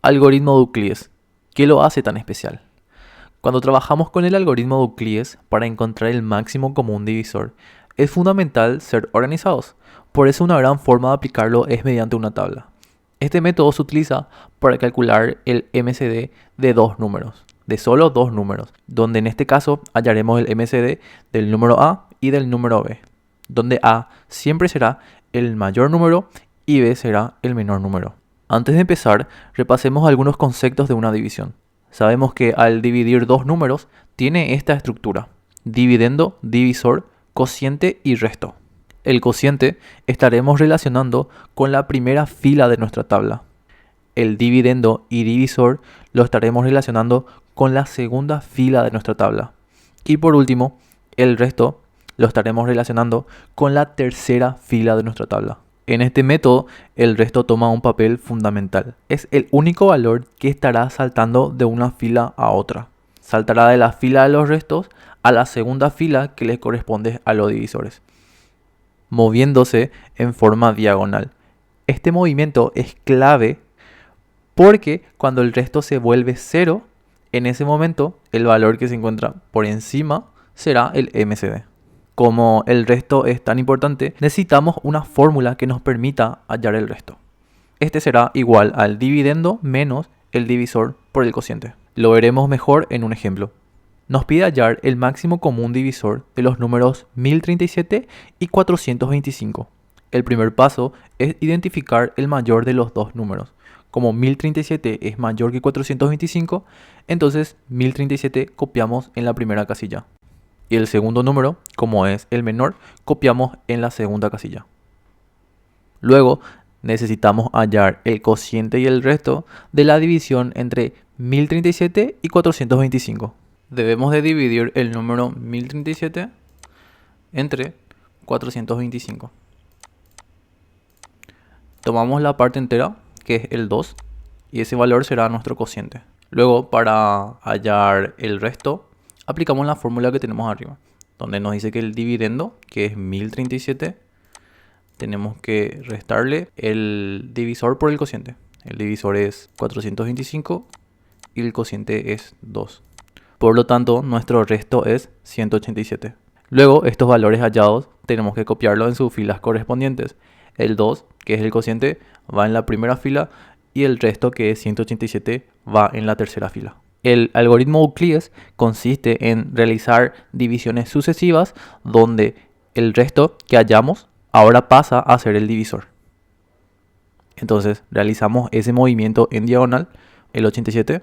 Algoritmo de Euclides. ¿Qué lo hace tan especial? Cuando trabajamos con el algoritmo de Euclides para encontrar el máximo común divisor, es fundamental ser organizados. Por eso una gran forma de aplicarlo es mediante una tabla. Este método se utiliza para calcular el MCD de dos números, de solo dos números, donde en este caso hallaremos el MCD del número A y del número B, donde A siempre será el mayor número y B será el menor número. Antes de empezar, repasemos algunos conceptos de una división. Sabemos que al dividir dos números tiene esta estructura: dividendo, divisor, cociente y resto. El cociente estaremos relacionando con la primera fila de nuestra tabla. El dividendo y divisor lo estaremos relacionando con la segunda fila de nuestra tabla. Y por último, el resto lo estaremos relacionando con la tercera fila de nuestra tabla. En este método, el resto toma un papel fundamental. Es el único valor que estará saltando de una fila a otra. Saltará de la fila de los restos a la segunda fila que le corresponde a los divisores, moviéndose en forma diagonal. Este movimiento es clave porque cuando el resto se vuelve cero, en ese momento el valor que se encuentra por encima será el MCD. Como el resto es tan importante, necesitamos una fórmula que nos permita hallar el resto. Este será igual al dividendo menos el divisor por el cociente. Lo veremos mejor en un ejemplo. Nos pide hallar el máximo común divisor de los números 1037 y 425. El primer paso es identificar el mayor de los dos números. Como 1037 es mayor que 425, entonces 1037 copiamos en la primera casilla. Y el segundo número, como es el menor, copiamos en la segunda casilla. Luego necesitamos hallar el cociente y el resto de la división entre 1037 y 425. Debemos de dividir el número 1037 entre 425. Tomamos la parte entera, que es el 2, y ese valor será nuestro cociente. Luego, para hallar el resto, aplicamos la fórmula que tenemos arriba, donde nos dice que el dividendo, que es 1037, tenemos que restarle el divisor por el cociente. El divisor es 425 y el cociente es 2. Por lo tanto, nuestro resto es 187. Luego, estos valores hallados tenemos que copiarlos en sus filas correspondientes. El 2, que es el cociente, va en la primera fila y el resto, que es 187, va en la tercera fila. El algoritmo Euclides consiste en realizar divisiones sucesivas donde el resto que hallamos ahora pasa a ser el divisor. Entonces realizamos ese movimiento en diagonal. El 87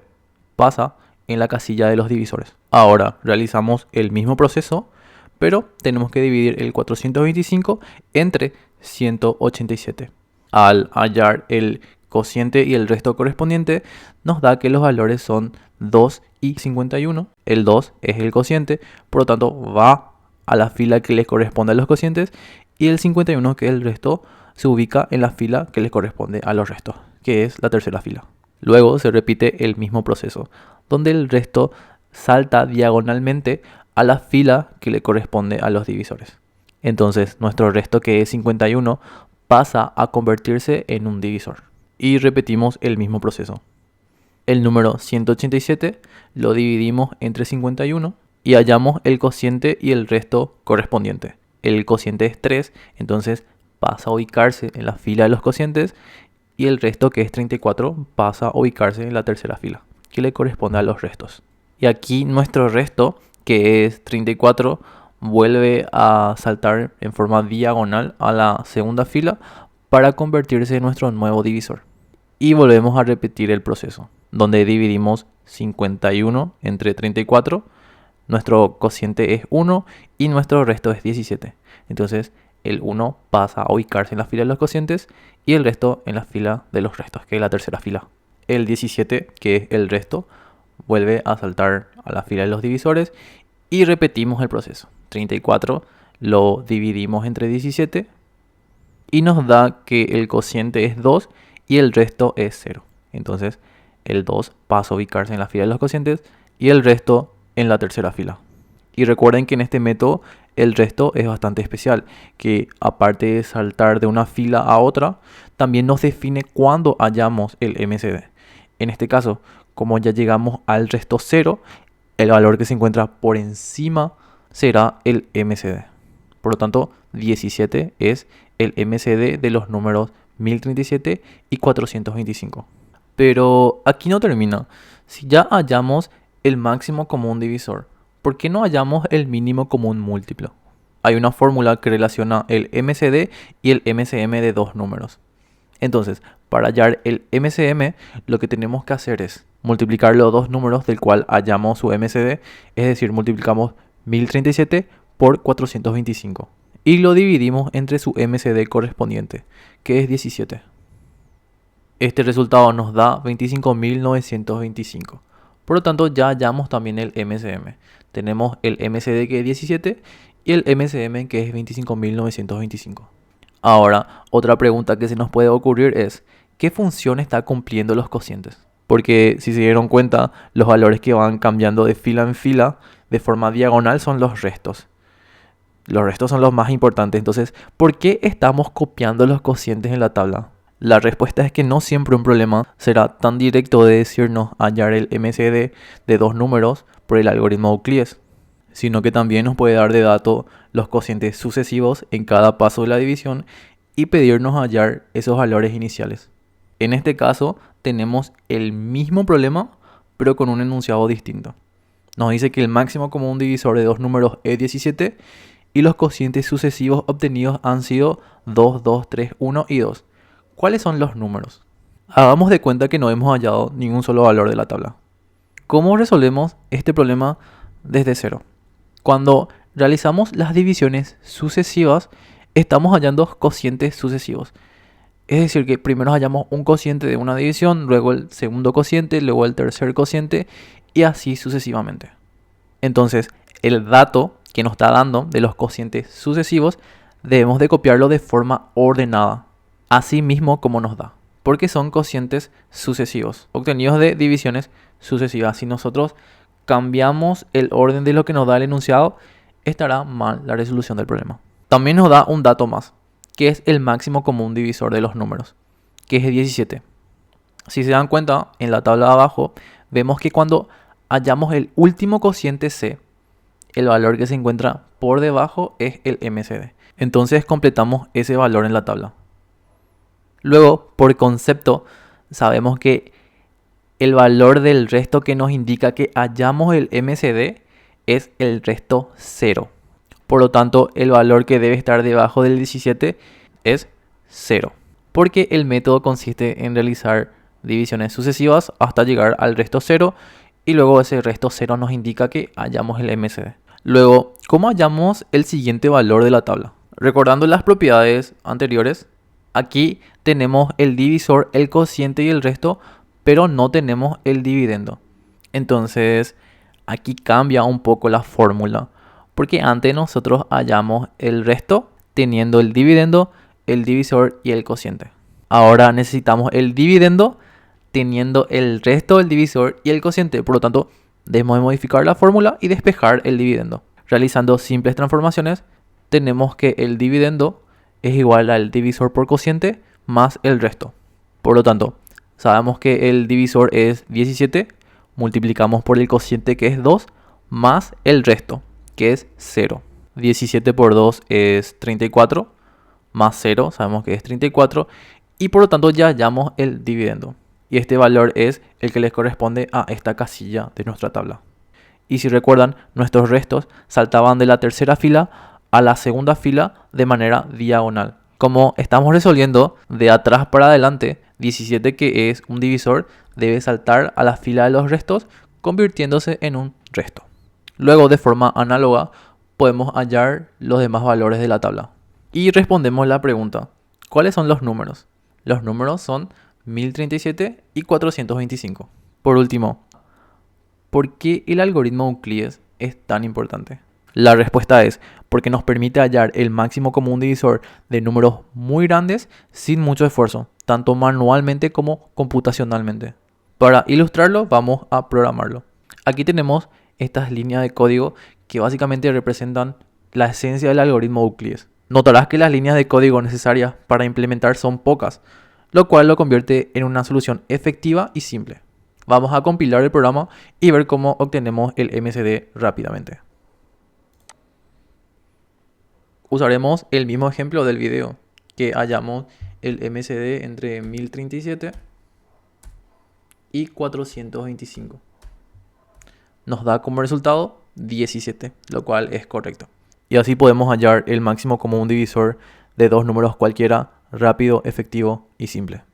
pasa en la casilla de los divisores. Ahora realizamos el mismo proceso, pero tenemos que dividir el 425 entre 187. Al hallar el cociente y el resto correspondiente, nos da que los valores son 2 y 51. El 2 es el cociente, por lo tanto va a la fila que le corresponde a los cocientes, y el 51, que es el resto, se ubica en la fila que le corresponde a los restos, que es la tercera fila. Luego se repite el mismo proceso, donde el resto salta diagonalmente a la fila que le corresponde a los divisores. Entonces nuestro resto, que es 51, pasa a convertirse en un divisor. Y repetimos el mismo proceso. El número 187 lo dividimos entre 51 y hallamos el cociente y el resto correspondiente. El cociente es 3, entonces pasa a ubicarse en la fila de los cocientes, y el resto, que es 34, pasa a ubicarse en la tercera fila, que le corresponde a los restos. Y aquí nuestro resto, que es 34, vuelve a saltar en forma diagonal a la segunda fila para convertirse en nuestro nuevo divisor. Y volvemos a repetir el proceso, donde dividimos 51 entre 34, nuestro cociente es 1 y nuestro resto es 17. Entonces el 1 pasa a ubicarse en la fila de los cocientes y el resto en la fila de los restos, que es la tercera fila. El 17, que es el resto, vuelve a saltar a la fila de los divisores y repetimos el proceso. 34 lo dividimos entre 17 y nos da que el cociente es 2 y el resto es 0. Entonces el 2 pasa a ubicarse en la fila de los cocientes y el resto en la tercera fila. Y recuerden que en este método el resto es bastante especial, que aparte de saltar de una fila a otra, también nos define cuándo hallamos el MCD. En este caso, como ya llegamos al resto 0, el valor que se encuentra por encima será el MCD. Por lo tanto, 17 es el MCD de los números 1037 y 425. Pero aquí no termina. Si ya hallamos el máximo común divisor, ¿por qué no hallamos el mínimo común múltiplo? Hay una fórmula que relaciona el MCD y el MCM de dos números. Entonces, para hallar el MCM, lo que tenemos que hacer es multiplicar los dos números del cual hallamos su MCD, es decir, multiplicamos 1037 por 425 y lo dividimos entre su MCD correspondiente, que es 17. Este resultado nos da 25.925. Por lo tanto, ya hallamos también el MCM. Tenemos el MCD que es 17 y el MCM que es 25.925. Ahora, otra pregunta que se nos puede ocurrir es, ¿qué función está cumpliendo los cocientes? Porque si se dieron cuenta, los valores que van cambiando de fila en fila de forma diagonal son los restos. Los restos son los más importantes. Entonces, ¿por qué estamos copiando los cocientes en la tabla? La respuesta es que no siempre un problema será tan directo de decirnos hallar el MCD de dos números por el algoritmo Euclides, sino que también nos puede dar de dato los cocientes sucesivos en cada paso de la división y pedirnos hallar esos valores iniciales. En este caso tenemos el mismo problema pero con un enunciado distinto. Nos dice que el máximo común divisor de dos números es 17 y los cocientes sucesivos obtenidos han sido 2, 2, 3, 1 y 2. ¿Cuáles son los números? Hagamos de cuenta que no hemos hallado ningún solo valor de la tabla. ¿Cómo resolvemos este problema desde cero? Cuando realizamos las divisiones sucesivas, estamos hallando cocientes sucesivos. Es decir, que primero hallamos un cociente de una división, luego el segundo cociente, luego el tercer cociente y así sucesivamente. Entonces, el dato que nos está dando de los cocientes sucesivos debemos de copiarlo de forma ordenada, así mismo como nos da, porque son cocientes sucesivos, obtenidos de divisiones sucesivas. Si nosotros cambiamos el orden de lo que nos da el enunciado, estará mal la resolución del problema. También nos da un dato más, que es el máximo común divisor de los números, que es 17. Si se dan cuenta, en la tabla de abajo, vemos que cuando hallamos el último cociente C, el valor que se encuentra por debajo es el MCD. Entonces completamos ese valor en la tabla. Luego, por concepto, sabemos que el valor del resto que nos indica que hallamos el MCD es el resto 0. Por lo tanto, el valor que debe estar debajo del 17 es 0. Porque el método consiste en realizar divisiones sucesivas hasta llegar al resto 0 y luego ese resto 0 nos indica que hallamos el MCD. Luego, ¿cómo hallamos el siguiente valor de la tabla? Recordando las propiedades anteriores, aquí tenemos el divisor, el cociente y el resto, pero no tenemos el dividendo. Entonces, aquí cambia un poco la fórmula, porque antes nosotros hallamos el resto teniendo el dividendo, el divisor y el cociente. Ahora necesitamos el dividendo teniendo el resto, el divisor y el cociente. Por lo tanto, debemos de modificar la fórmula y despejar el dividendo. Realizando simples transformaciones, tenemos que el dividendo es igual al divisor por cociente más el resto. Por lo tanto, sabemos que el divisor es 17, multiplicamos por el cociente que es 2, más el resto, que es 0. 17 por 2 es 34, más 0, sabemos que es 34, y por lo tanto ya hallamos el dividendo. Y este valor es el que les corresponde a esta casilla de nuestra tabla. Y si recuerdan, nuestros restos saltaban de la tercera fila a la segunda fila de manera diagonal. Como estamos resolviendo de atrás para adelante, 17 que es un divisor debe saltar a la fila de los restos convirtiéndose en un resto. Luego, de forma análoga, podemos hallar los demás valores de la tabla. Y respondemos la pregunta, ¿cuáles son los números? Los números son 1037 y 425. Por último, ¿por qué el algoritmo Euclides es tan importante? La respuesta es porque nos permite hallar el máximo común divisor de números muy grandes sin mucho esfuerzo, tanto manualmente como computacionalmente. Para ilustrarlo, vamos a programarlo. Aquí tenemos estas líneas de código que básicamente representan la esencia del algoritmo Euclides. Notarás que las líneas de código necesarias para implementar son pocas, lo cual lo convierte en una solución efectiva y simple. Vamos a compilar el programa y ver cómo obtenemos el MSD rápidamente. Usaremos el mismo ejemplo del video, que hallamos el MSD entre 1037 y 425. Nos da como resultado 17, lo cual es correcto. Y así podemos hallar el máximo común divisor de dos números cualquiera, rápido, efectivo y simple.